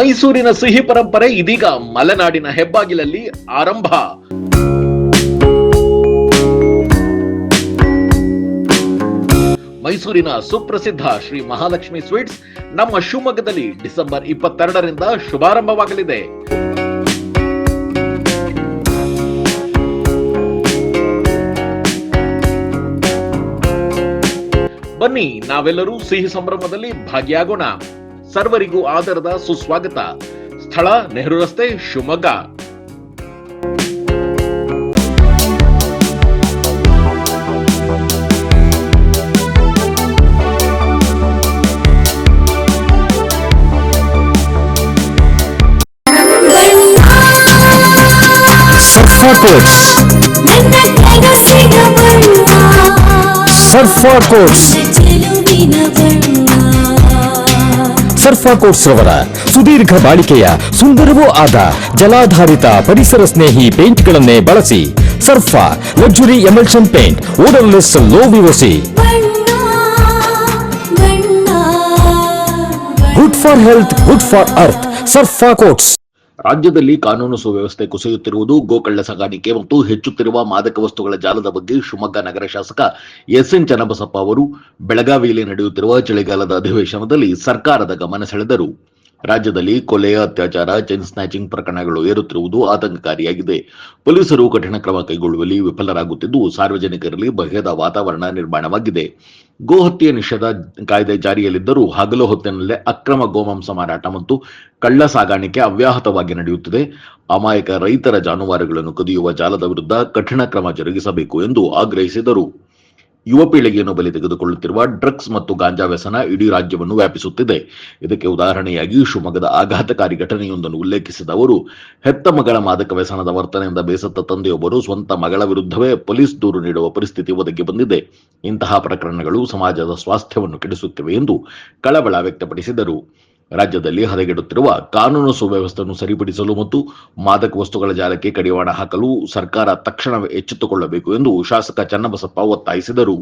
ಮೈಸೂರಿನ ಸಿಹಿ ಪರಂಪರೆ ಇದೀಗ ಮಲೆನಾಡಿನ ಹೆಬ್ಬಾಗಿಲಲ್ಲಿ ಆರಂಭ. ಮೈಸೂರಿನ ಸುಪ್ರಸಿದ್ಧ ಶ್ರೀ ಮಹಾಲಕ್ಷ್ಮಿ ಸ್ವೀಟ್ಸ್ ನಮ್ಮ ಶಿವಮೊಗ್ಗದಲ್ಲಿ ಡಿಸೆಂಬರ್ 22ರಿಂದ ಶುಭಾರಂಭವಾಗಲಿದೆ. ಬನ್ನಿ, ನಾವೆಲ್ಲರೂ ಸಿಹಿ ಸಂಭ್ರಮದಲ್ಲಿ ಭಾಗಿಯಾಗೋಣ. ಸರ್ವರಿಗೂ ಆದರದ ಸುಸ್ವಾಗತ. ಸ್ಥಳ ನೆಹರು ರಸ್ತೆ, ಶಿವಮೊಗ್ಗ. ಸರ್ಫಾ ಕೋಟ್ಸ್ ರವರ ಸುದೀರ್ಘ ಬಾಳಿಕೆಯ ಸುಂದರವೂ ಆದ ಜಲಾಧಾರಿತ ಪರಿಸರ ಸ್ನೇಹಿ ಪೇಂಟ್ಗಳನ್ನೇ ಬಳಸಿ. Surfa luxury emulsion paint, odourless, low VOC, good for health, good for earth. Surfa coats. ರಾಜ್ಯದಲ್ಲಿ ಕಾನೂನು ಸುವ್ಯವಸ್ಥೆ ಕುಸಿಯುತ್ತಿರುವುದು, ಗೋಕಳ್ಳ ಸಾಗಾಣಿಕೆ ಮತ್ತು ಹೆಚ್ಚುತ್ತಿರುವ ಮಾದಕ ವಸ್ತುಗಳ ಜಾಲದ ಬಗ್ಗೆ ಶಿವಮೊಗ್ಗ ನಗರ ಶಾಸಕ ಎಸ್ಎನ್ ಚನ್ನಬಸಪ್ಪ ಅವರು ಬೆಳಗಾವಿಯಲ್ಲಿ ನಡೆಯುತ್ತಿರುವ ಚಳಿಗಾಲದ ಅಧಿವೇಶನದಲ್ಲಿ ಸರ್ಕಾರದ ಗಮನ ಸೆಳೆದರು. ರಾಜ್ಯದಲ್ಲಿ ಕೊಲೆ, ಅತ್ಯಾಚಾರ, ಚೈನ್ ಸ್ನ್ಯಾಚಿಂಗ್ ಪ್ರಕರಣಗಳು ಏರುತ್ತಿರುವುದು ಆತಂಕಕಾರಿಯಾಗಿದೆ. ಪೊಲೀಸರು ಕಠಿಣ ಕ್ರಮ ಕೈಗೊಳ್ಳುವಲ್ಲಿ ವಿಫಲರಾಗುತ್ತಿದ್ದು, ಸಾರ್ವಜನಿಕರಲ್ಲಿ ಭಯದ ವಾತಾವರಣ ನಿರ್ಮಾಣವಾಗಿದೆ. ಗೋಹತ್ಯೆ ನಿಷೇಧ ಕಾಯ್ದೆ ಜಾರಿಯಲ್ಲಿದ್ದರೂ ಹಗಲು ಹೊತ್ತಿನಲ್ಲೇ ಅಕ್ರಮ ಗೋಮಾಂಸ ಮಾರಾಟ ಮತ್ತು ಕಳ್ಳ ಸಾಗಾಣಿಕೆ ಅವ್ಯಾಹತವಾಗಿ ನಡೆಯುತ್ತಿದೆ. ಅಮಾಯಕ ರೈತರ ಜಾನುವಾರುಗಳನ್ನು ಕದಿಯುವ ಜಾಲದ ವಿರುದ್ಧ ಕಠಿಣ ಕ್ರಮ ಜರುಗಿಸಬೇಕು ಎಂದು ಆಗ್ರಹಿಸಿದರು. ಯುವ ಪೀಳಿಗೆಯನ್ನು ಬಲಿ ತೆಗೆದುಕೊಳ್ಳುತ್ತಿರುವ ಡ್ರಗ್ಸ್ ಮತ್ತು ಗಾಂಜಾ ವ್ಯಸನ ಇಡೀ ರಾಜ್ಯವನ್ನು ವ್ಯಾಪಿಸುತ್ತಿದೆ. ಇದಕ್ಕೆ ಉದಾಹರಣೆಯಾಗಿ ಶಿವಮೊಗ್ಗದ ಆಘಾತಕಾರಿ ಘಟನೆಯೊಂದನ್ನು ಉಲ್ಲೇಖಿಸಿದ ಅವರು, ಹೆತ್ತ ಮಗಳ ಮಾದಕ ವ್ಯಸನದ ವರ್ತನೆಯಿಂದ ಬೇಸತ್ತ ತಂದೆಯೊಬ್ಬರು ಸ್ವಂತ ಮಗಳ ವಿರುದ್ಧವೇ ಪೊಲೀಸ್ ದೂರು ನೀಡುವ ಪರಿಸ್ಥಿತಿ ಒದಗಿ ಬಂದಿದೆ. ಇಂತಹ ಪ್ರಕರಣಗಳು ಸಮಾಜದ ಸ್ವಾಸ್ಥ್ಯವನ್ನು ಕೆಡಿಸುತ್ತಿವೆ ಎಂದು ಕಳವಳ ವ್ಯಕ್ತಪಡಿಸಿದರು. ರಾಜ್ಯದಲ್ಲಿ ಹದಗೆಡುತ್ತಿರುವ ಕಾನೂನು ಸುವ್ಯವಸ್ಥೆಯನ್ನು ಸರಿಪಡಿಸಲು ಮತ್ತು ಮಾದಕ ವಸ್ತುಗಳ ಜಾಲಕ್ಕೆ ಕಡಿವಾಣ ಹಾಕಲು ಸರ್ಕಾರ ತಕ್ಷಣವೇ ಎಚ್ಚೆತ್ತುಕೊಳ್ಳಬೇಕು ಎಂದು ಶಾಸಕ ಚನ್ನಬಸಪ್ಪ ಒತ್ತಾಯಿಸಿದರು.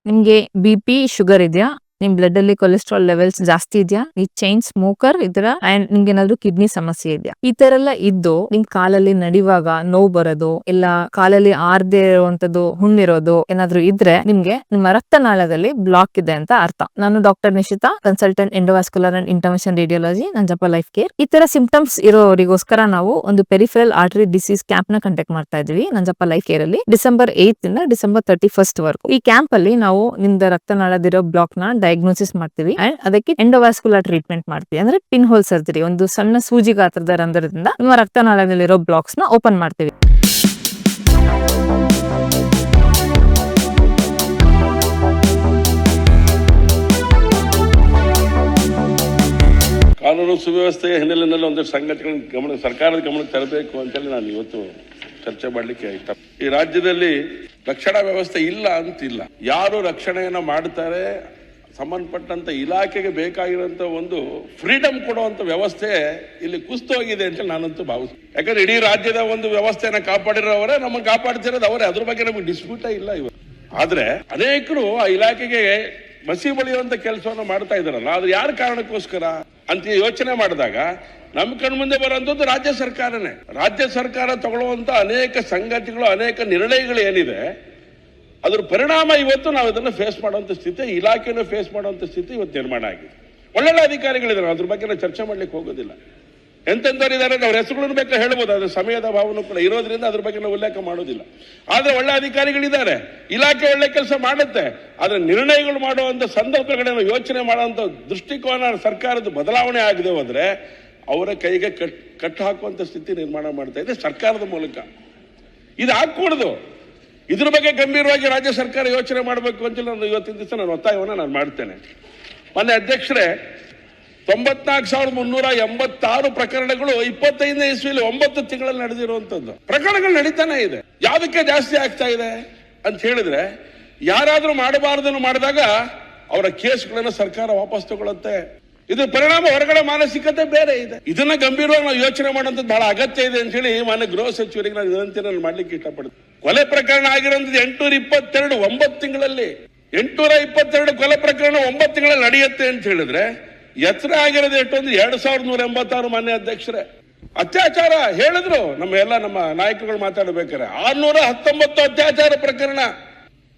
ನಿಮ್ಗೆ ಬಿಪಿ, ಶುಗರ್ ಇದೆಯಾ? ನಿಮ್ ಬ್ಲಡ್ ಅಲ್ಲಿ ಕೊಲೆಸ್ಟ್ರಾಲ್ ಲೆವೆಲ್ಸ್ ಜಾಸ್ತಿ ಇದೆಯಾ? ಈ ಚೈನ್ ಸ್ಮೋಕರ್ ಇದ್ರ ಅಂಡ್ ನಿಮ್ಗೆ ಏನಾದ್ರು ಕಿಡ್ನಿ ಸಮಸ್ಯೆ ಇದೆಯಾ? ಈ ತರ ಎಲ್ಲ ಇದ್ದು ನಿಮ್ ಕಾಲಲ್ಲಿ ನಡೆಯುವಾಗ ನೋವು ಬರೋದು, ಇಲ್ಲ ಕಾಲಲ್ಲಿ ಆರ್ದೇ ಇರುವಂತದ್ದು ಹುಣ್ಣಿರೋದು ಏನಾದ್ರು ಇದ್ರೆ ನಿಮ್ಗೆ ನಿಮ್ಮ ರಕ್ತನಾಳದಲ್ಲಿ ಬ್ಲಾಕ್ ಇದೆ ಅಂತ ಅರ್ಥ. ನಾನು doctor Nishita, consultant endovascular and intervention radiology, Nanjappa life care. ಈ ತರ ಸಿಂಪ್ಟಮ್ಸ್ ಇರೋರಿಗೋಸ್ಕರ ನಾವು ಒಂದು ಪೆರಿಫೆರಲ್ ಆರ್ಟರಿ ಡಿಸೀಸ್ ಕ್ಯಾಂಪ್ ನ ಕಂಡಕ್ಟ್ ಮಾಡ್ತಾ ಇದೀವಿ ನಂಜಪ್ಪ ಲೈಫ್ ಕೇರ್ ಅಲ್ಲಿ ಡಿಸೆಂಬರ್ 8 ಇಂದ ಡಿಸೆಂಬರ್ 31 ವರೆಗೂ. ಈ ಕ್ಯಾಂಪ್ ಅಲ್ಲಿ ನಾವು ನಿಮ್ದ ರಕ್ತನಾಳದಿರೋ ಬ್ಲಾಕ್ ನ ಡಯಾಗ್ನೋಸಿಸ್ ಮಾಡ್ತೀವಿ ಅಂಡ್ ಅದಕ್ಕೆ ಎಂಡೋವಾಸ್ಕ್ಯುಲರ್ ಟ್ರೀಟ್ಮೆಂಟ್ ಮಾಡ್ತೀವಿ. ಅಂದ್ರೆ ಪಿನ್ ಹೋಲ್ ಸರ್ಜರಿ, ಒಂದು ಸಣ್ಣ ಸೂಜಿ ಗಾತ್ರದ ರಂಧ್ರದಿಂದ ನಿಮ್ಮ ರಕ್ತನಾಳದಲ್ಲಿರೋ ಬ್ಲಾಕ್ಸ್ ನ ಓಪನ್ ಮಾಡ್ತೀವಿ. ಕಾನೂನು ಸುವ್ಯವಸ್ಥೆಯ ಹಿನ್ನೆಲೆಯಲ್ಲಿ ಒಂದಷ್ಟು ಸಂಗತಿಗಳ ಸರ್ಕಾರದ ಗಮನಕ್ಕೆ ತರಬೇಕು ಅಂತೇಳಿ ನಾನು ಇವತ್ತು ಚರ್ಚೆ ಮಾಡ್ಲಿಕ್ಕೆ ಇಷ್ಟ. ಈ ರಾಜ್ಯದಲ್ಲಿ ರಕ್ಷಣಾ ವ್ಯವಸ್ಥೆ ಇಲ್ಲ ಅಂತಿಲ್ಲ. ಯಾರು ರಕ್ಷಣೆಯನ್ನ ಮಾಡ್ತಾರೆ, ಸಂಬಂಧಪಟ್ಟಂತ ಇಲಾಖೆಗೆ ಬೇಕಾಗಿರುವಂತ ಒಂದು ಫ್ರೀಡಮ್ ಕೊಡುವಂತ ವ್ಯವಸ್ಥೆ ಇಲ್ಲಿ ಕುಸ್ತು ಹೋಗಿದೆ ಅಂತ ನಾನಂತೂ ಭಾವಿಸ್ತೀನಿ. ಯಾಕಂದ್ರೆ ಇಡೀ ರಾಜ್ಯದ ಒಂದು ವ್ಯವಸ್ಥೆಯನ್ನ ಕಾಪಾಡಿರೋವರೇ, ನಮ್ಮನ್ನು ಕಾಪಾಡ್ತಿರೋದು ಅವರೇ. ಅದ್ರ ಬಗ್ಗೆ ನಮಗೆ ಡಿಸ್ಪ್ಯೂಟೇ ಇಲ್ಲ ಇವತ್ತು. ಆದ್ರೆ ಅನೇಕರು ಆ ಇಲಾಖೆಗೆ ಮಸಿ ಬಳಿಯುವಂತ ಕೆಲಸವನ್ನು ಮಾಡ್ತಾ ಇದಾರಲ್ಲ, ಅದು ಯಾರ ಕಾರಣಕ್ಕೋಸ್ಕರ ಅಂತ ಯೋಚನೆ ಮಾಡಿದಾಗ ನಮ್ಮ ಕಣ್ಮುಂದೆ ಬರುವಂತದ್ದು ರಾಜ್ಯ ಸರ್ಕಾರನೇ. ರಾಜ್ಯ ಸರ್ಕಾರ ತಗೊಳ್ಳುವಂತ ಅನೇಕ ಸಂಗತಿಗಳು, ಅನೇಕ ನಿರ್ಣಯಗಳು ಏನಿದೆ, ಅದ್ರ ಪರಿಣಾಮ ಇವತ್ತು ನಾವು ಇದನ್ನು ಫೇಸ್ ಮಾಡುವಂತ ಸ್ಥಿತಿ, ಇಲಾಖೆಯನ್ನು ಫೇಸ್ ಮಾಡುವಂತ ಸ್ಥಿತಿ ಇವತ್ತು ನಿರ್ಮಾಣ ಆಗಿದೆ. ಒಳ್ಳೊಳ್ಳೆ ಅಧಿಕಾರಿಗಳಿದ್ದಾರೆ, ಅದ್ರ ಬಗ್ಗೆ ನಾವು ಚರ್ಚೆ ಮಾಡ್ಲಿಕ್ಕೆ ಹೋಗೋದಿಲ್ಲ. ಎಂತೆಂಥವ್ರು ಇದ್ದಾರೆ, ಅವ್ರ ಹೆಸರುಗಳನ್ನು ಬೇಕಾದ್ರೆ ಹೇಳ್ಬೋದು, ಅದ್ರ ಸಮಯದ ಭಾವನೂ ಕೂಡ ಇರೋದ್ರಿಂದ ಅದ್ರ ಬಗ್ಗೆ ನಾವು ಉಲ್ಲೇಖ ಮಾಡೋದಿಲ್ಲ. ಆದ್ರೆ ಒಳ್ಳೆ ಅಧಿಕಾರಿಗಳಿದ್ದಾರೆ, ಇಲಾಖೆ ಒಳ್ಳೆ ಕೆಲಸ ಮಾಡುತ್ತೆ. ಆದ್ರೆ ನಿರ್ಣಯಗಳು ಮಾಡುವಂತ ಸಂದರ್ಭಗಳನ್ನು ಯೋಚನೆ ಮಾಡುವಂತ ದೃಷ್ಟಿಕೋನ ಸರ್ಕಾರದ ಬದಲಾವಣೆ ಆಗದೆ ಹೋದ್ರೆ ಅವರ ಕೈಗೆ ಕಟ್ಟು ಹಾಕುವಂತ ಸ್ಥಿತಿ ನಿರ್ಮಾಣ ಮಾಡ್ತಾ ಇದೆ ಸರ್ಕಾರದ ಮೂಲಕ. ಇದು ಆಗ್ಕೂಡದು. ಇದ್ರ ಬಗ್ಗೆ ಗಂಭೀರವಾಗಿ ರಾಜ್ಯ ಸರ್ಕಾರ ಯೋಚನೆ ಮಾಡಬೇಕು ಅಂತ ನಾನು ಇವತ್ತಿನ ದಿವಸ ನಾನು ಒತ್ತಾಯವನ್ನು ನಾನು ಮಾಡ್ತೇನೆ. ಮೊನ್ನೆ ಅಧ್ಯಕ್ಷರೇ, 94,386 ಪ್ರಕರಣಗಳು 25ನೇ ಇಸ್ವಿಯಲ್ಲಿ 9 ತಿಂಗಳಲ್ಲಿ ನಡೆದಿರುವಂತದ್ದು ಪ್ರಕರಣಗಳು ನಡೀತಾನೆ ಇದೆ. ಯಾವುದಕ್ಕೆ ಜಾಸ್ತಿ ಆಗ್ತಾ ಇದೆ ಅಂತ ಹೇಳಿದ್ರೆ, ಯಾರಾದ್ರೂ ಮಾಡಬಾರದನ್ನು ಮಾಡಿದಾಗ ಅವರ ಕೇಸ್ಗಳನ್ನು ಸರ್ಕಾರ ವಾಪಸ್ ತಗೊಳುತ್ತೆ. ಇದ್ರ ಪರಿಣಾಮ ಹೊರಗಡೆ ಮಾನಸಿಕತೆ ಬೇರೆ ಇದೆ. ಇದನ್ನ ಗಂಭೀರವಾಗಿ ನಾವು ಯೋಚನೆ ಮಾಡುವಂಥದ್ದು ಬಹಳ ಅಗತ್ಯ ಇದೆ ಅಂತ ಹೇಳಿ ಮಾನ್ಯ ಗೃಹ ಸಚಿವರಿಗೆ ನಾನು ವಿನಂತಿಯನ್ನು ಮಾಡ್ಲಿಕ್ಕೆ ಇಷ್ಟಪಡ್ತೀನಿ. ಕೊಲೆ ಪ್ರಕರಣ ಆಗಿರೋದು 822 9 ತಿಂಗಳಲ್ಲಿ 822 ಕೊಲೆ ಪ್ರಕರಣ 9 ತಿಂಗಳಲ್ಲಿ ನಡೆಯುತ್ತೆ ಅಂತ ಹೇಳಿದ್ರೆ ಎತ್ತರ ಆಗಿರೋದು ಎಷ್ಟು ಅಂದ್ರೆ 2186 ಮಾನ್ಯ ಅಧ್ಯಕ್ಷರೇ. ಅತ್ಯಾಚಾರ ಹೇಳಿದ್ರು ನಮ್ಮ ನಾಯಕರುಗಳು ಮಾತಾಡಬೇಕಾರೆ 619 ಅತ್ಯಾಚಾರ ಪ್ರಕರಣ,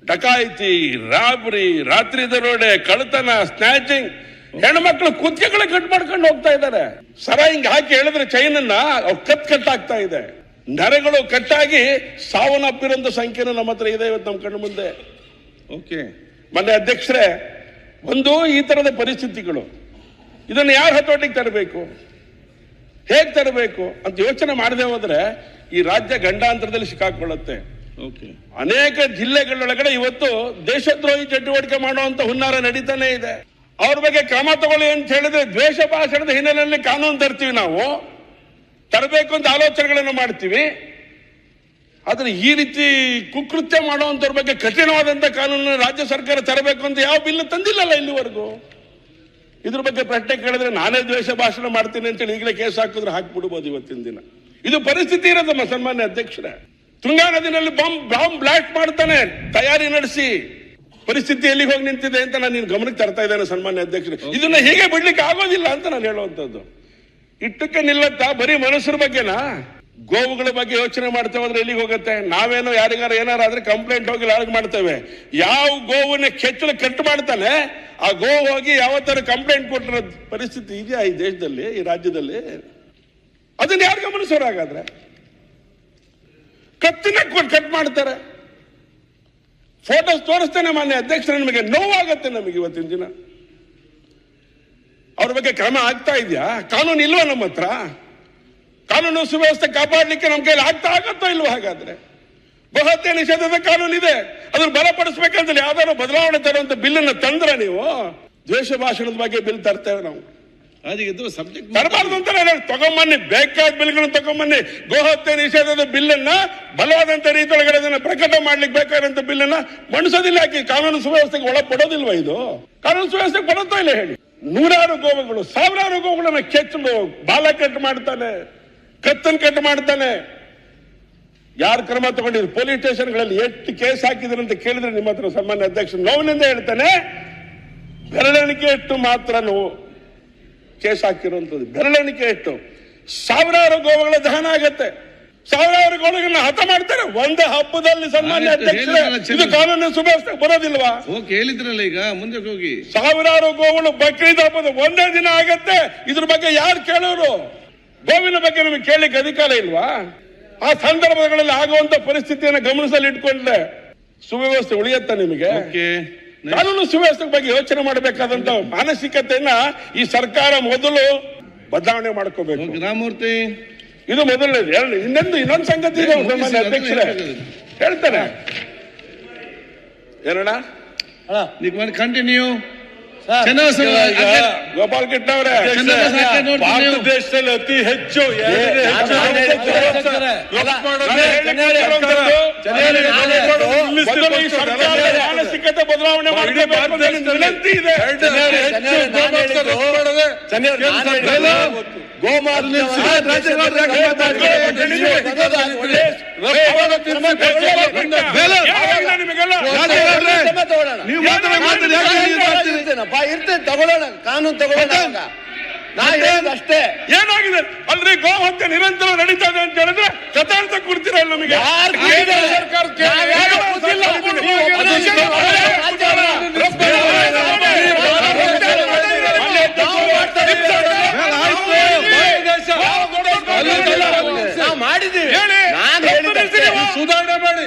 ಡಕಾಯಿತಿ, ರಾಬರಿ, ರಾತ್ರಿ ದರೋಡೆ, ಕಳ್ಳತನ, ಸ್ನ್ಯಾಚಿಂಗ್, ಹೆಣ್ಮಕ್ಳು ಕುತ್ತಿಗೆಗಳು ಕಟ್ ಮಾಡ್ಕೊಂಡು ಹೋಗ್ತಾ ಇದ್ದಾರೆ. ಸರ ಹಿಂಗ್ ಹಾಕಿ ಹೇಳಿದ್ರೆ ಚೈನನ್ನ ಅವ್ರು ಕಟ್ಟಾಗ್ತಾ ಇದೆ. ನರೆಗಳು ಕಟ್ಟಾಗಿ ಸಾವನ್ನಪ್ಪಿರೋಂಥ ಸಂಖ್ಯೆನೂ ನಮ್ಮ ಹತ್ರ ಇದೆ ಇವತ್ತು ನಮ್ಮ ಕಣ್ಣು ಮುಂದೆ. ಓಕೆ ಮಾನ್ಯ ಅಧ್ಯಕ್ಷರೇ, ಈ ತರದ ಪರಿಸ್ಥಿತಿಗಳು, ಇದನ್ನು ಯಾರು ಹತೋಟಿಗೆ ತರಬೇಕು, ಹೇಗೆ ತರಬೇಕು ಅಂತ ಯೋಚನೆ ಮಾಡದೆ ಹೋದ್ರೆ ಈ ರಾಜ್ಯ ಗಂಡಾಂತರದಲ್ಲಿ ಸಿಕ್ಕಾಕೊಳ್ಳುತ್ತೆ. ಅನೇಕ ಜಿಲ್ಲೆಗಳೊಳಗಡೆ ಇವತ್ತು ದೇಶದ್ರೋಹಿ ಚಟುವಟಿಕೆ ಮಾಡುವಂತ ಹುನ್ನಾರ ನಡೀತಾನೆ ಇದೆ. ಅವ್ರ ಬಗ್ಗೆ ಕ್ರಮ ತಗೊಳ್ಳಿ ಅಂತ ಹೇಳಿದ್ರೆ ದ್ವೇಷ ಭಾಷಣದ ಹಿನ್ನೆಲೆಯಲ್ಲಿ ಕಾನೂನು ತರ್ತೀವಿ, ನಾವು ತರಬೇಕು ಅಂತ ಆಲೋಚನೆಗಳನ್ನು ಮಾಡ್ತೀವಿ. ಆದ್ರೆ ಈ ರೀತಿ ಕುಕೃತ್ಯ ಮಾಡುವಂತವ್ರ ಬಗ್ಗೆ ಕಠಿಣವಾದಂತ ಕಾನೂನು ರಾಜ್ಯ ಸರ್ಕಾರ ತರಬೇಕು ಅಂತ ಯಾವ ಬಿಲ್ ತಂದಿಲ್ಲಲ್ಲ ಇಲ್ಲಿವರೆಗೂ. ಇದ್ರ ಬಗ್ಗೆ ಪ್ರಶ್ನೆ ಕೇಳಿದ್ರೆ ನಾನೇ ದ್ವೇಷ ಭಾಷಣ ಮಾಡ್ತೀನಿ ಅಂತೇಳಿ ಈಗಲೇ ಕೇಸ್ ಹಾಕಿದ್ರೆ ಹಾಕ್ಬಿಡ್ಬೋದು ಇವತ್ತಿನ ದಿನ. ಇದು ಪರಿಸ್ಥಿತಿ ಇರೋದಮ್ಮ ಸನ್ಮಾನ್ಯ ಅಧ್ಯಕ್ಷರೇ. ತುಂಗಾ ನದಿನಲ್ಲಿ ಬಾಂಬ್ ಬ್ಲಾಸ್ಟ್ ಮಾಡ್ತಾನೆ, ತಯಾರಿ ನಡೆಸಿ. ಪರಿಸ್ಥಿತಿ ಎಲ್ಲಿಗೆ ಹೋಗಿ ನಿಂತಿದೆ ಅಂತ ನಾನು ನಿನ್ ಗಮನಕ್ಕೆ ತರ್ತಾ ಇದ್ದೇನೆ ಸನ್ಮಾನ್ಯ ಅಧ್ಯಕ್ಷರೇ. ಇದನ್ನ ಹೀಗೆ ಬಿಡ್ಲಿಕ್ಕೆ ಆಗೋದಿಲ್ಲ ಅಂತ ನಾನು ಹೇಳುವಂತದ್ದು. ಇಟ್ಟಕ್ಕೆ ನಿಲ್ಲತ್ತಾ ಬರೀ ಮನುಷ್ಯರ ಬಗ್ಗೆನಾ? ಗೋವುಗಳ ಬಗ್ಗೆ ಯೋಚನೆ ಮಾಡ್ತೇವೆ ಅಂದ್ರೆ ಎಲ್ಲಿಗೆ ಹೋಗುತ್ತೆ? ನಾವೇನೋ ಯಾರಿಗಾರ ಏನಾರಾದ್ರೆ ಕಂಪ್ಲೇಂಟ್ ಹೋಗಿ ಲಾಗ್ ಮಾಡ್ತೇವೆ. ಯಾವ ಗೋವನ್ನ ಕೆಚ್ಚಲು ಕಟ್ ಮಾಡ್ತಾನೆ ಆ ಗೋವು ಹೋಗಿ ಯಾವತ್ತಾರು ಕಂಪ್ಲೇಂಟ್ ಕೊಟ್ಟಿರೋ ಪರಿಸ್ಥಿತಿ ಇದೆಯಾ ಈ ದೇಶದಲ್ಲಿ, ಈ ರಾಜ್ಯದಲ್ಲಿ? ಅದನ್ನ ಯಾರು ಗಮನಿಸೋರಾಗಾದ್ರೆ? ಕತ್ತಿನ ಕಟ್ ಮಾಡ್ತಾರೆ. ಫೋಟೋಸ್ ತೋರಿಸ್ತೇನೆ ಮಾನ್ಯ ಅಧ್ಯಕ್ಷರೇ, ನಿಮಗೆ ನೋವಾಗತ್ತೆ ನಮಗೆ ಇವತ್ತಿನ ದಿನ. ಅವ್ರ ಬಗ್ಗೆ ಕ್ರಮ ಆಗ್ತಾ ಇದೆಯಾ? ಕಾನೂನು ಇಲ್ವಾ ನಮ್ಮ ಹತ್ರ? ಕಾನೂನು ಸುವ್ಯವಸ್ಥೆ ಕಾಪಾಡಲಿಕ್ಕೆ ನಮ್ಮ ಕೈಲಿ ಆಗತ್ತೋ ಇಲ್ವೋ? ಹಾಗಾದ್ರೆ ಗೋಹತ್ಯೆ ನಿಷೇಧದ ಕಾನೂನು ಇದೆ, ಅದನ್ನು ಬಲಪಡಿಸಬೇಕಂತ ಯಾವ್ದಾದ್ರು ಬದಲಾವಣೆ ತರುವಂತ ಬಿಲ್ ಅನ್ನು ತಂದ್ರ ನೀವು ದ್ವೇಷ ಭಾಷಣದ ಬಗ್ಗೆ ಬಿಲ್ ತರ್ತೇವೆ ನಾವು. ಸಬ್ಜೆಕ್ಟ್ ತರಬಾರ್ದು ಅಂತ ತಗೊಂಬನ್ನಿ, ಬೇಕಾದ ಬಿಲ್ಗಳನ್ನು ತಗೊಂಬನ್ನಿ. ಗೋಹತ್ಯೆ ನಿಷೇಧದ ಬಿಲ್ ಅನ್ನ ಬಲವಾದಂತ ರೀತಿಯೊಳಗಡೆ ಅದನ್ನ ಪ್ರಕಟ ಮಾಡ್ಲಿಕ್ಕೆ ಬೇಕಾದಂತ ಬಿಲ್ ಅನ್ನ ಮಣಿಸೋದಿಲ್ಲ. ಯಾಕೆ ಕಾನೂನು ಸುವ್ಯವಸ್ಥೆಗೆ ಒಳಪಡೋದಿಲ್ವಾ? ಇದು ಕಾನೂನು ಸುವ್ಯವಸ್ಥೆಗೆ ಪಡುತ್ತೋ ಇಲ್ಲ ಹೇಳಿ? ನೂರಾರು ಗೋವುಗಳು, ಸಾವಿರಾರು ಗೋವುಗಳನ್ನ ಕೆಚ್ಚಲು ಬಾಲ ಕಟ್ ಮಾಡ್ತಾನೆ, ಕತ್ತನ್ ಕಟ್ ಮಾಡ್ತಾನೆ. ಯಾರು ಕ್ರಮ ತಗೊಂಡಿದ್ರು? ಪೊಲೀಸ್ ಸ್ಟೇಷನ್ಗಳಲ್ಲಿ ಎಷ್ಟು ಕೇಸ್ ಹಾಕಿದ್ರು ಅಂತ ಕೇಳಿದ್ರೆ ನಿಮ್ಮ ಹತ್ರ ಸನ್ಮಾನ್ಯ ಅಧ್ಯಕ್ಷ ನೋವಿನಿಂದ ಹೇಳ್ತಾನೆ, ಬೆರಳೆಣಿಕೆ ಎಷ್ಟು ಮಾತ್ರ ನೋವು ಕೇಸ್ ಹಾಕಿರುವಂತದ್ದು, ಬೆರಳೆಣಿಕೆ ಎಷ್ಟು. ಸಾವಿರಾರು ಗೋವುಗಳ ದಹನ ಆಗತ್ತೆ, ಸಾವಿರಾರು ಗೋವುಗಳನ್ನ ಹತ ಮಾಡ್ತಾರೆ ಒಂದೇ ಹಬ್ಬದಲ್ಲಿ. ಸನ್ಮಾನ್ಯ ಅಧ್ಯಕ್ಷರೇ, ಇದು ಕಾನೂನು ಸುವ್ಯವಸ್ಥೆ ಬರೋದಿಲ್ವಾ? ಹೇಳಿದ್ರಲ್ಲ, ಈಗ ಮುಂದೆ ಹೋಗಿ. ಸಾವಿರಾರು ಗೋವುಗಳು ಬಕ್ರೀದ್ ಹಬ್ಬದ ಒಂದೇ ದಿನ ಆಗತ್ತೆ. ಇದ್ರ ಬಗ್ಗೆ ಯಾರು ಕೇಳೋರು? ಗೋವಿನ ಬಗ್ಗೆ ನಿಮಗೆ ಕೇಳಲಿಕ್ಕೆ ಅಧಿಕಾರ ಇಲ್ವಾ? ಆ ಸಂದರ್ಭಗಳಲ್ಲಿ ಆಗುವಂತ ಪರಿಸ್ಥಿತಿಯನ್ನು ಗಮನಿಸಲು ಇಟ್ಕೊಂಡ್ರೆ ಸುವ್ಯವಸ್ಥೆ ಉಳಿಯತ್ತ ನಿಮಗೆ? ಕಾನೂನು ಸುವ್ಯವಸ್ಥೆ ಬಗ್ಗೆ ಯೋಚನೆ ಮಾಡಬೇಕಾದಂತ ಮಾನಸಿಕತೆಯನ್ನ ಈ ಸರ್ಕಾರ ಮೊದಲು ಬದಲಾವಣೆ ಮಾಡ್ಕೋಬೇಕು. ರಾಮಮೂರ್ತಿ, ಇದು ಮೊದಲನೇದು. ಇನ್ನೊಂದು ಸಂಗತಿ ಇದೆ ಸನ್ಮಾನ್ಯ ಅಧ್ಯಕ್ಷರೇ, ಹೇಳ್ತಾರೆ ಏನಣ್ಣ? ಕಂಟಿನ್ಯೂ. ಗೋಪಾಲ್ ಕಿಟ್ಟ ಅವರೇ, ಭಾರತ ದೇಶದಲ್ಲಿ ಅತಿ ಹೆಚ್ಚು ಮಾನಸಿಕತೆ ಬದಲಾವಣೆ ಮಾಡಬೇಕು ವಿನಂತಿ ಇದೆ. ಇರ್ತೇನೆ, ತಗೊಳ್ಳೋಣ, ಕಾನೂನು ತಗೊಳ್ಳೋಣ. ನಾ ಅಷ್ಟೇ. ಏನಾಗಿದೆ ಅಲ್ರಿ? ಗೋಹತ್ಯೆ ನಿರಂತರ ನಡೀತಾ ಇದೆ ಅಂತ ಹೇಳಿದ್ರೆ ಕಥಾಂತ ಕೊಡ್ತೀರಾ ನಮಗೆ? ಮಾಡಿದ್ದೀವಿ, ಸುಧಾರಣೆ ಮಾಡಿ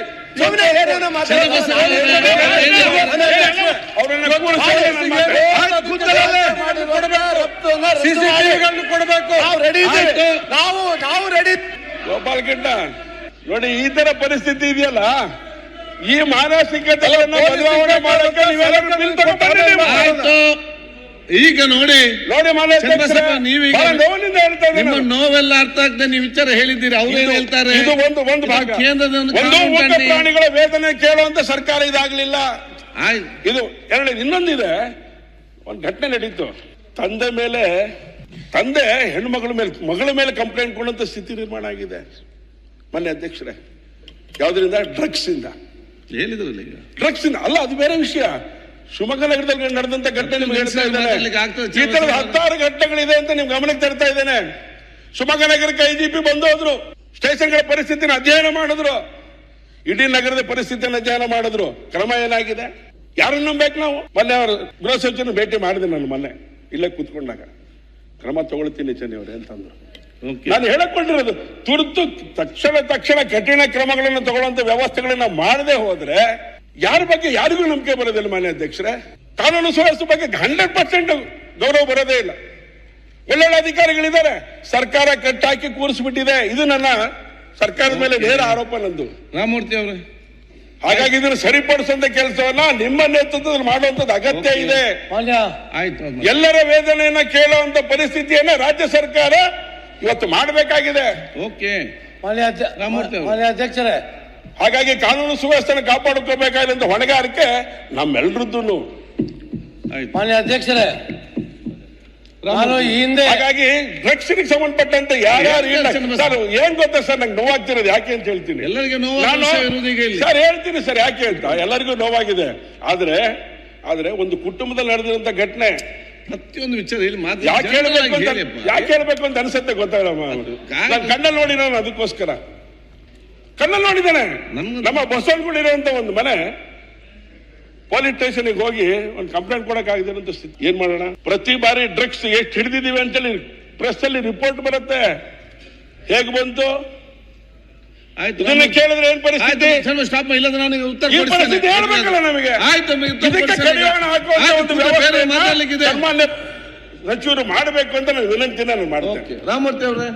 ಕೊಡಬೇಕು. ನಾವು ರೆಡಿ. ಗೋಪಾಲ್ ಕಿಟ್ಟ ನೋಡಿ, ಈ ತರ ಪರಿಸ್ಥಿತಿ ಇದೆಯಲ್ಲ, ಈ ಮಾನಸಿಕತೆಯನ್ನು ಬದಲಾವಣೆ ಮಾಡೋಕೆ ನೀವೆಲ್ಲರೂ ಬಿಲ್ ತಗೊಂಡು ಈಗ ನೋಡಿ ನೀವೀಗ ನಿಮ್ಮ ನೋವೆಲ್ಲ ಅರ್ಥ ಆಗ್ತದೆ. ನೀವು ವಿಚಾರ ಹೇಳಿದ್ದೀರಿ, ಅವ್ರೇನ್ ಹೇಳ್ತಾರೆ? ಇದು ಒಂದು ಭಾಗ. ಕೇಂದ್ರದ ಪ್ರಾಣಿಗಳ ವೇದನೆ ಕೇಳುವಂತ ಸರ್ಕಾರ ಇದಾಗ್ಲಿಲ್ಲ. ಇದು ಇನ್ನೊಂದಿದೆ. ಒಂದು ಘಟನೆ ನಡೀತು. ತಂದೆ ಮಗಳ ಮೇಲೆ ಕಂಪ್ಲೇಂಟ್ ಕೊಡುವಂತ ಸ್ಥಿತಿ ನಿರ್ಮಾಣ ಆಗಿದೆ ಮೊನ್ನೆ ಅಧ್ಯಕ್ಷರೇ. ಯಾವ್ದ್ರಿಂದ? ಡ್ರಗ್ಸ್ ಇಂದ. ಹೇಳಿದ್ರಲ್ಲ ಈಗ. ಡ್ರಗ್ಸ್ ಇಂದ ಅಲ್ಲ, ಅದು ಬೇರೆ ವಿಷಯ. ಶಿವಮೊಗ್ಗ ನಗರದಲ್ಲಿ ನಡೆದಂತ ಘಟನೆ ನಿಮ್ಗೆ ಹೇಳ್ತಾ ಇದ್ದೇನೆ. ಮಾತಾಡ್ಲಿಕ್ಕೆ ಆಗ್ತದೆ, ಈ ತರದ 10 ಘಟನೆಗಳಿದೆ ಅಂತ ನಿಮ್ ಗಮನಕ್ಕೆ ತರ್ತಾ ಇದ್ದೇನೆ. ಶಿವಮೊಗ್ಗ ನಗರಕ್ಕೆ IGP ಬಂದು ಹೋದ್ರು, ಸ್ಟೇಷನ್ಗಳ ಪರಿಸ್ಥಿತಿನ ಅಧ್ಯಯನ ಮಾಡಿದ್ರು, ಇಡೀ ನಗರದ ಪರಿಸ್ಥಿತಿಯನ್ನು ಅಧ್ಯಯನ ಮಾಡಿದ್ರು. ಕ್ರಮ ಏನಾಗಿದೆ? ಯಾರನ್ನು ನಂಬೇಕು ನಾವು? ಮೊನ್ನೆ ಅವರು ಗೃಹ ಸಚಿವರು ಭೇಟಿ ಮಾಡಿದೆ ನಾನು ಮೊನ್ನೆ ಇಲ್ಲೇ ಕೂತ್ಕೊಂಡಾಗ. ಕ್ರಮ ತಗೊಳ್ತೀನಿ ಚೆನ್ನೈಯವ್ರೆ ಅಂತಂದ್ರು. ನಾನು ಹೇಳಕೊಂಡಿರೋದು ತುರ್ತು ತಕ್ಷಣ ಕಠಿಣ ಕ್ರಮಗಳನ್ನು ತಗೊಳ್ಳುವಂತ ವ್ಯವಸ್ಥೆಗಳನ್ನ ಮಾಡದೆ ಹೋದ್ರೆ ಯಾರ ಬಗ್ಗೆ ಯಾರಿಗೂ ನಂಬಿಕೆ ಬರೋದಿಲ್ಲ. ಮಾನ್ಯ ಅಧ್ಯಕ್ಷರೇ, ಕಾನೂನು ಸುವ್ಯವಸ್ಥೆ ಬಗ್ಗೆ 100% ಗೌರವ ಬರೋದೇ ಇಲ್ಲ. ಒಳ್ಳೊಳ್ಳೆ ಅಧಿಕಾರಿಗಳಿದ್ದಾರೆ, ಸರ್ಕಾರ ಕಟ್ಟಾಕಿ ಕೂರಿಸ್ಬಿಟ್ಟಿದೆ. ಇದು ನನ್ನ ಸರ್ಕಾರದ ಮೇಲೆ ನೇರ ಆರೋಪ ನಂದು. ರಾಮಮೂರ್ತಿ ಅವರೇ, ಹಾಗಾಗಿ ಇದನ್ನು ಸರಿಪಡಿಸುವಂತ ಕೆಲಸವನ್ನ ನಿಮ್ಮ ನೇತೃತ್ವದಲ್ಲಿ ಮಾಡುವಂತದ್ದು ಅಗತ್ಯ ಇದೆ. ಆಯ್ತು. ಎಲ್ಲರ ವೇದನೆಯನ್ನ ಕೇಳುವಂತ ಪರಿಸ್ಥಿತಿಯನ್ನ ರಾಜ್ಯ ಸರ್ಕಾರ ಇವತ್ತು ಮಾಡಬೇಕಾಗಿದೆ. ಓಕೆ ರಾಮಮೂರ್ತಿ ಅಧ್ಯಕ್ಷರೇ, ಹಾಗಾಗಿ ಕಾನೂನು ಸುವ್ಯವಸ್ಥೆಯನ್ನು ಕಾಪಾಡಿಕೋಬೇಕಾದಂತ ಹೊಣೆಗಾರಿಕೆ ನಮ್ಮೆಲ್ಲರದ್ದು. ಆಯ್ತು. ಮಾನ್ಯ ಅಧ್ಯಕ್ಷರೇ, ನಾನು ಈ ಹಿಂದೆ ಹಾಗಾಗಿ ಡ್ರಗ್ಸ್ ಸಂಬಂಧಪಟ್ಟಂತೆ ಯಾರ್ಯಾರು ಇಲ್ಲ ಸರ್, ಏನ್ ಗೊತ್ತಾ ಸರ್, ನಂಗೆ ನೋವಾಗ್ತಿರೋದು ಯಾಕೆ ಅಂತ ಹೇಳ್ತೀನಿ. ಎಲ್ಲರಿಗೂ ನಾನು ಇರುವುದೀಗ ಇಲ್ಲಿ. ಸರ್ ಹೇಳ್ತೀನಿ ಸರ್ ಯಾಕೆ ಅಂತ. ಎಲ್ಲರಿಗೂ ನೋವಾಗಿದೆ. ಆದ್ರೆ ಒಂದು ಕುಟುಂಬದಲ್ಲಿ ನಡೆದಿರುವಂತ ಘಟನೆ ಪ್ರತಿಯೊಂದು ವಿಚಾರ ಇಲ್ಲಿ ಯಾಕೆ ಹೇಳ್ಬೇಕು ಅಂತ ಅನ್ಸುತ್ತೆ ಗೊತ್ತಾಗಲ್ಲ. ನಾನು ಕಣ್ಣಲ್ಲಿ ನೋಡಿ, ನಾನು ಅದಕ್ಕೋಸ್ಕರ ಕಣ್ಣಲ್ಲಿ ನೋಡಿದ್ದೇನೆ. ನಮ್ಮ ಬಸವನಗುಡಿರುವಂತ ಒಂದು ಮನೆ, ಪೊಲೀಸ್ ಸ್ಟೇಷನ್ಗೆ ಹೋಗಿ ಒಂದು ಕಂಪ್ಲೇಂಟ್ ಕೊಡಕ್ ಆಗಿದೆ ಅಂತ ಸ್ಥಿತಿ. ಏನ್ ಮಾಡೋಣ? ಪ್ರತಿ ಬಾರಿ ಡ್ರಗ್ಸ್ ಎಷ್ಟು ಹಿಡಿದಿದೀವಿ ಅಂತೇಳಿ ಪ್ರೆಸ್ ಅಲ್ಲಿ ರಿಪೋರ್ಟ್ ಬರುತ್ತೆ. ಹೇಗ್ ಬಂತು ಇದನ್ನ ಕೇಳಿದ್ರೆ ಏನ್ ಪರಿಸ್ಥಿತಿ? ಸ್ಟಾಪ್ ಇಲ್ಲದ್ರೆ ನನಗೆ ಉತ್ತರ ಈ ಪರಿಸ್ಥಿತಿ ಹೇಳ್ಬೇಕಲ್ಲ ನಮಗೆ. ಆಯ್ತು, ಇದಕ್ಕೆ ಕಡಿವಾಣ ಹಾಕುವಂತ ಒಂದು ವ್ಯವಸ್ಥೆ ಸನ್ಮಾನ್ಯ ಸಚಿವರು ಮಾಡಬೇಕು ಅಂತ ನಾನು ವಿನಂತಿನ ಮಾಡ್ತೇನೆ. ರಾಮಮೂರ್ತಿ ಅವರೇ,